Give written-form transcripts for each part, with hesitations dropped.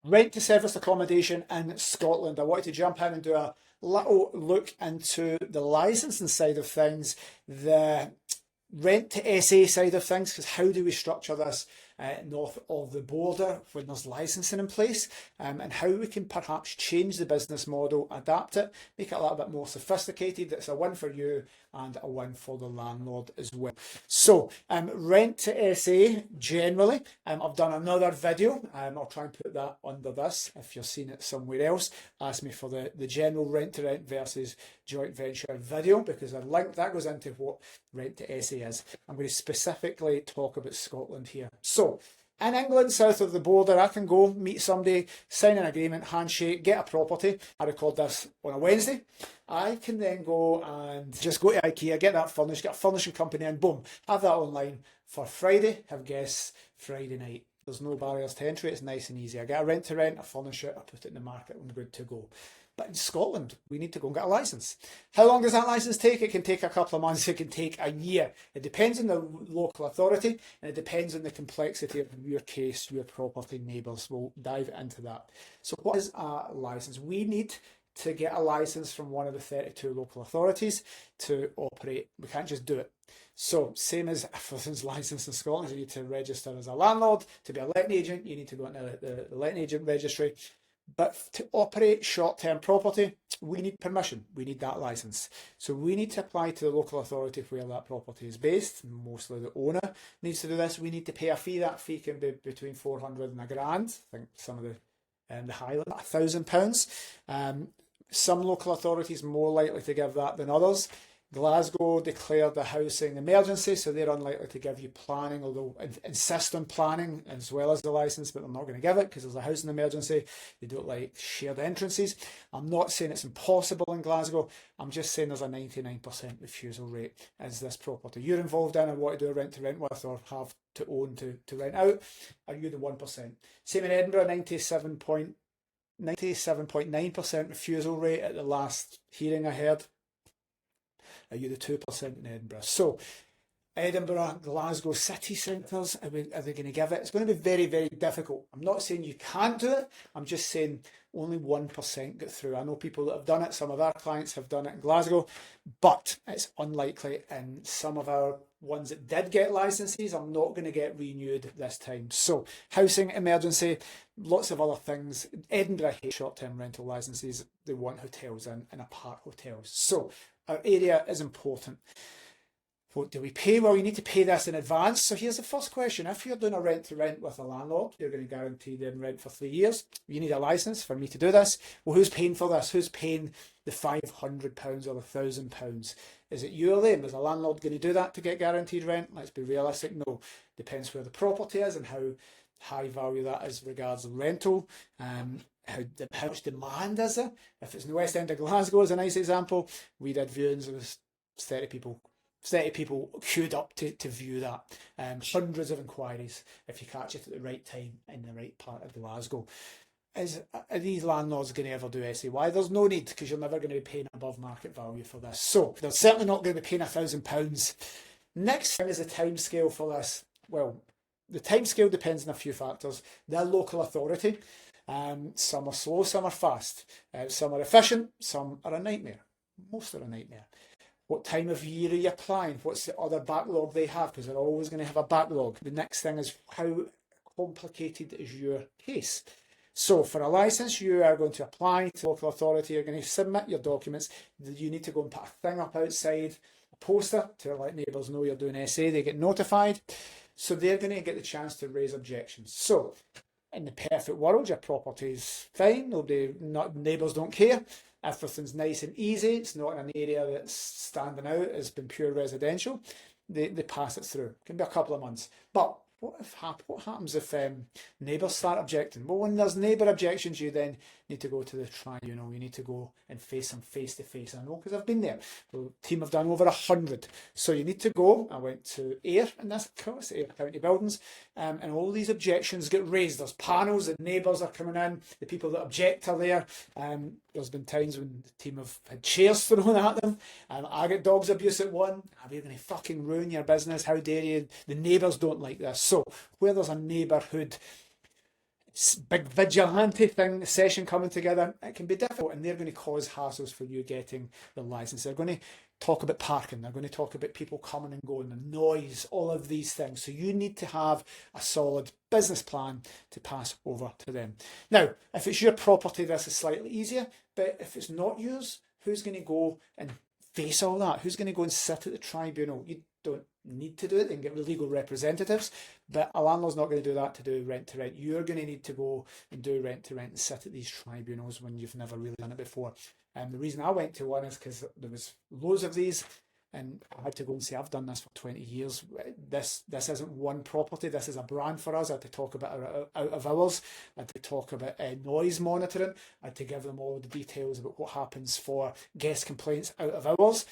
Rent to service accommodation in Scotland. I wanted to jump in and do a little look into the licensing side of things, the rent to SA side of things, because how do we structure this north of the border when there's licensing in place, and how we can perhaps change the business model, adapt it, make it a little bit more sophisticated. It's a win for you and a win for the landlord as well. So rent to SA generally, I've done another video. I'll try and put that under this if you're seeing it somewhere else. Ask me for the general rent to rent versus joint venture video, because a link that goes into what rent to SA is. I'm going to specifically talk about Scotland here. So in England, south of the border, I can go meet somebody, sign an agreement, handshake, get a property. I record this on a Wednesday. I can then go and just go to IKEA, get that furnished, get a furnishing company in, boom, have that online for Friday, have guests Friday night. There's no barriers to entry, it's nice and easy. I get a rent to rent, I furnish it, I put it in the market, I'm good to go. But in Scotland, we need to go and get a licence. How long does that licence take? It can take a couple of months, it can take a year. It depends on the local authority, and it depends on the complexity of your case, your property, neighbours. We'll dive into that. So what is a licence? We need to get a licence from one of the 32 local authorities to operate. We can't just do it. So same as everything's licensed in Scotland, you need to register as a landlord. To be a letting agent, you need to go into the letting agent registry. But to operate short-term property, we need permission. We need that licence. So we need to apply to the local authority where that property is based. Mostly the owner needs to do this. We need to pay a fee. That fee can be between 400 and £1,000. I think some of the Highland, £1,000. Some local authorities more likely to give that than others. Glasgow declared the housing emergency, so they're unlikely to give you planning, although insist on planning as well as the licence, but they're not going to give it because there's a housing emergency. They don't like shared entrances. I'm not saying it's impossible in Glasgow. I'm just saying there's a 99% refusal rate. Is this property you're involved in and want to do a rent to rent with or have to own to rent out? Are you the 1%? Same in Edinburgh, 97.9% refusal rate at the last hearing I heard. Are you the 2% in Edinburgh? So Edinburgh, Glasgow city centres, are they going to give it? It's going to be very, very difficult. I'm not saying you can't do it. I'm just saying only 1% get through. I know people that have done it. Some of our clients have done it in Glasgow, but it's unlikely. And some of our ones that did get licences are not going to get renewed this time. So housing emergency, lots of other things. Edinburgh hates short-term rental licences. They want hotels and apart hotels. So our area is important. What do we pay? Well, you need to pay this in advance. So here's the first question. If you're doing a rent to rent with a landlord, you're going to guarantee them rent for 3 years. You need a licence for me to do this. Well, who's paying for this? Who's paying the £500 or the £1,000? Is it you or them? Is a landlord going to do that to get guaranteed rent? Let's be realistic. No. Depends where the property is and how high value that is regards the rental. How much demand is there? If it's in the West End of Glasgow, as a nice example, we did viewings. It was 30 people queued up to view that. Hundreds of inquiries if you catch it at the right time in the right part of Glasgow. Are these landlords going to ever do SAY? There's no need, because you're never going to be paying above market value for this. So they're certainly not going to be paying £1,000. Next thing is the timescale for this. Well, the timescale depends on a few factors. The local authority. Some are slow, some are fast. Some are efficient, some are a nightmare. Most are a nightmare. What time of year are you applying? What's the other backlog they have? Because they're always going to have a backlog. The next thing is, how complicated is your case? So for a licence, you are going to apply to the local authority. You're going to submit your documents. You need to go and put a thing up outside, a poster, to let neighbours know you're doing SA. They get notified. So they're going to get the chance to raise objections. So in the perfect world, your property's fine. Neighbours don't care. Everything's nice and easy. It's not in an area that's standing out. It's been pure residential. They pass it through. It can be a couple of months. But what happens if neighbours start objecting? Well, when there's neighbour objections, you then need to go to the tribunal. You need to go and face them face to face. I know, because I've been there. The team have done over 100. So you need to go. I went to Ayr in this course, Ayr County Buildings, and all these objections get raised. There's panels, the neighbours are coming in, the people that object are there. There's been times when the team have had chairs thrown at them. I get dogs abuse at one. Are you going to fucking ruin your business? How dare you? The neighbours don't like this. So where there's a neighbourhood big vigilante thing, session coming together, it can be difficult, and they're going to cause hassles for you getting the license. They're going to talk about parking, they're going to talk about people coming and going, the noise, all of these things. So you need to have a solid business plan to pass over to them. Now, if it's your property, this is slightly easier, but if it's not yours, who's going to go and face all that? Who's going to go and sit at the tribunal? You don't need to do it. They can get legal representatives, but a landlord's not going to do that to do rent to rent. You're going to need to go and do rent to rent and sit at these tribunals when you've never really done it before. And the reason I went to one is because there was loads of these, and I had to go and say, I've done this for 20 years. This isn't one property. This is a brand for us. I had to talk about our out of hours. I had to talk about noise monitoring. I had to give them all the details about what happens for guest complaints out of hours.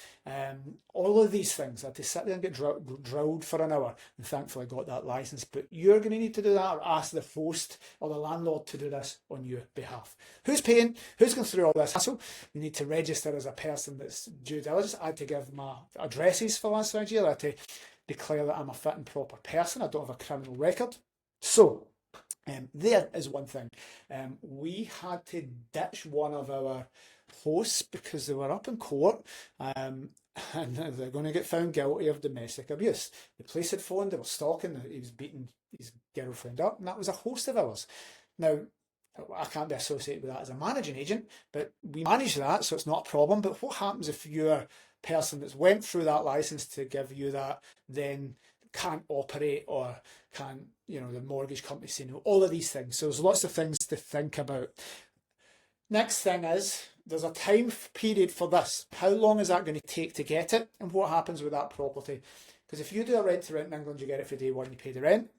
All of these things. I had to sit there and get drilled for an hour, and thankfully I got that license. But you're going to need to do that, or ask the host or the landlord to do this on your behalf. Who's paying? Who's going through all this hassle? You need to register as a person that's due diligence. I had to give my addresses for last year. I had to declare that I'm a fit and proper person. I don't have a criminal record. So there is one thing. We had to ditch one of our hosts because they were up in court, and they're going to get found guilty of domestic abuse. The police had phoned, they were stalking, he was beating his girlfriend up, and that was a host of ours. Now, I can't be associated with that as a managing agent, but we manage that, so it's not a problem. But what happens if you're person that's went through that license to give you that then can't operate, or can't, the mortgage company say no, all of these things. So there's lots of things to think about. Next thing is, there's a time period for this. How long is that going to take to get it, and what happens with that property? Because if you do a rent to rent in England, you get it for day one, you pay the rent.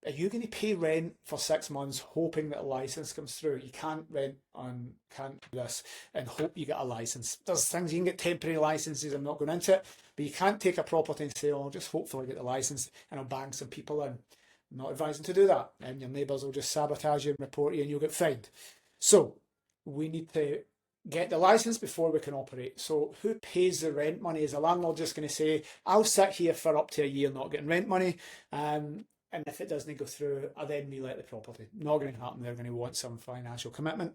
Are you going to pay rent for 6 months hoping that a license comes through? You can't can't do this and hope you get a license. There's things you can get temporary licenses, I'm not going into it, but you can't take a property and say, oh, I'll just hopefully get the license and I'll bang some people in. I'm not advising to do that, and your neighbours will just sabotage you and report you and you'll get fined. So we need to get the license before we can operate. So who pays the rent money? Is a landlord just going to say, I'll sit here for up to a year not getting rent money, and if it doesn't go through, I then relet the property? Not going to happen. They're going to want some financial commitment.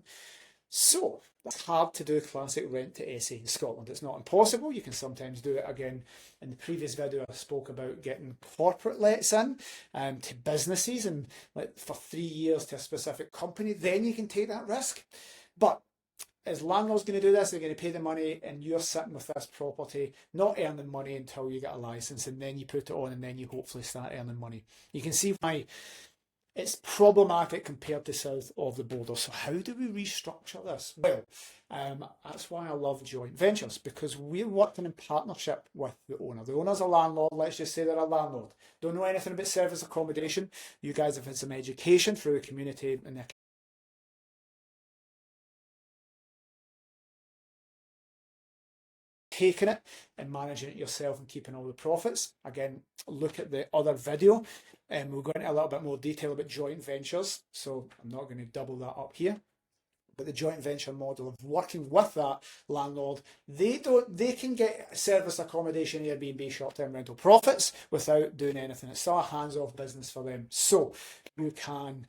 So that's hard to do classic rent to SA in Scotland. It's not impossible. You can sometimes do it. Again, in the previous video, I spoke about getting corporate lets in to businesses, and like for 3 years to a specific company. Then you can take that risk. But is landlords going to do this? They're going to pay the money, and you're sitting with this property not earning money until you get a license, and then you put it on, and then you hopefully start earning money. You can see why it's problematic compared to south of the border. So how do we restructure this? Well, that's why I love joint ventures, because we're working in partnership with the owner. The owner's a landlord. Let's just say they're a landlord. Don't know anything about service accommodation. You guys have had some education through the community and the taking it and managing it yourself and keeping all the profits. Again, look at the other video, and we'll go into a little bit more detail about joint ventures, so I'm not going to double that up here. But the joint venture model of working with that landlord, they can get service accommodation, Airbnb, short-term rental profits without doing anything. It's still a hands-off business for them. So you can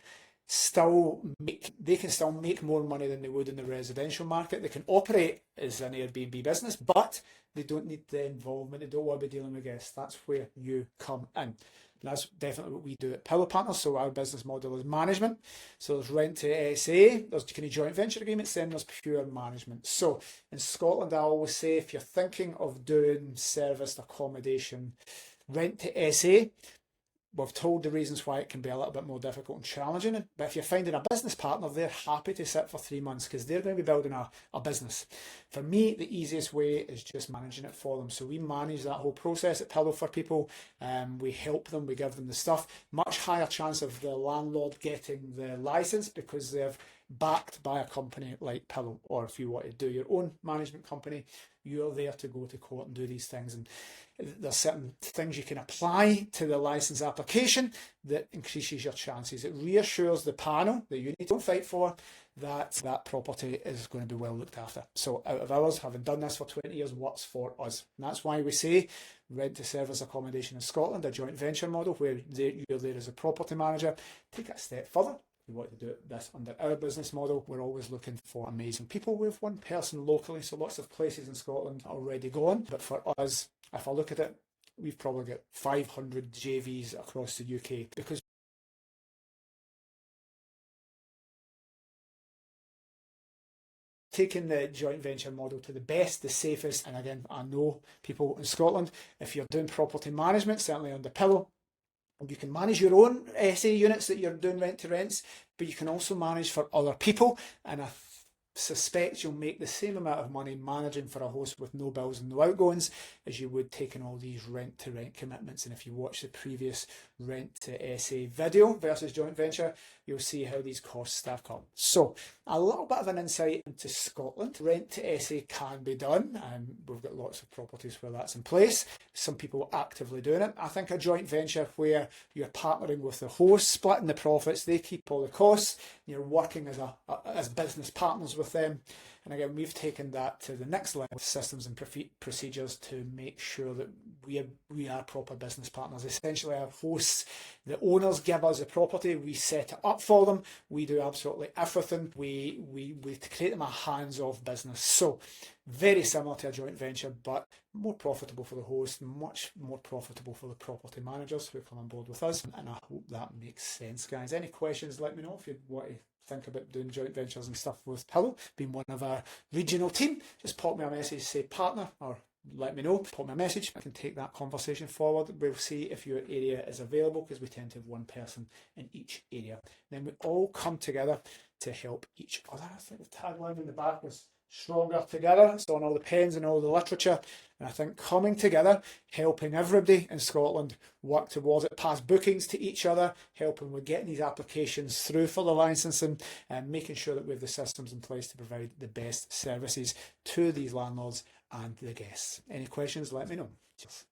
they can still make more money than they would in the residential market. They can operate as an Airbnb business, but they don't need the involvement. They don't want to be dealing with guests. That's where you come in. And that's definitely what we do at Pillar Partners. So our business model is management. So there's rent to SA, there's kind of joint venture agreements, then there's pure management. So in Scotland, I always say, if you're thinking of doing serviced accommodation, rent to SA, we've told the reasons why it can be a little bit more difficult and challenging. But if you're finding a business partner, they're happy to sit for 3 months because they're going to be building a business. For me, the easiest way is just managing it for them. So we manage that whole process at Pillow for people. We help them, we give them the stuff. Much higher chance of the landlord getting the license because they're backed by a company like Pillow. Or if you want to do your own management company, you're there to go to court and do these things. And there's certain things you can apply to the license application that increases your chances. It reassures the panel that you need to fight for that that property is going to be well looked after. So out of hours, having done this for 20 years, works for us. And that's why we say rent to service accommodation in Scotland, a joint venture model where you're there as a property manager. Take it a step further. we want to do this under our business model. We're always looking for amazing people. We have one person locally, so lots of places in Scotland already going. But for us, if I look at it, we've probably got 500 JVs across the UK, because taking the joint venture model to the best, the safest, and again, I know people in Scotland, if you're doing property management, certainly under Pillow, you can manage your own SA units that you're doing rent to rents, but you can also manage for other people, and I suspect you'll make the same amount of money managing for a host with no bills and no outgoings as you would taking all these rent to rent commitments. And if you watch the previous rent to SA video versus joint venture, you'll see how these costs stack up. So a little bit of an insight into Scotland. Rent to SA can be done, and we've got lots of properties where that's in place. Some people are actively doing it. I think a joint venture where you're partnering with the host, splitting the profits, they keep all the costs, and you're working as business partners with them. And again, we've taken that to the next level with systems and procedures to make sure that we are proper business partners. Essentially, our hosts, the owners, give us a property, we set it up for them, we do absolutely everything, we create them a hands-off business. So very similar to a joint venture, but more profitable for the host, much more profitable for the property managers who come on board with us. And I hope that makes sense, guys. Any questions, let me know. If you want to think about doing joint ventures and stuff with Pillow, being one of our regional team, just pop me a message, say partner, or let me know, pop me a message. I can take that conversation forward. We'll see if your area is available, because we tend to have one person in each area. Then we all come together to help each other. I think the tagline in the back was stronger together. It's on all the pens and all the literature. And I think coming together, helping everybody in Scotland work towards it, pass bookings to each other, helping with getting these applications through for the licensing, and making sure that we have the systems in place to provide the best services to these landlords and the guests. Any questions, let me know. Cheers.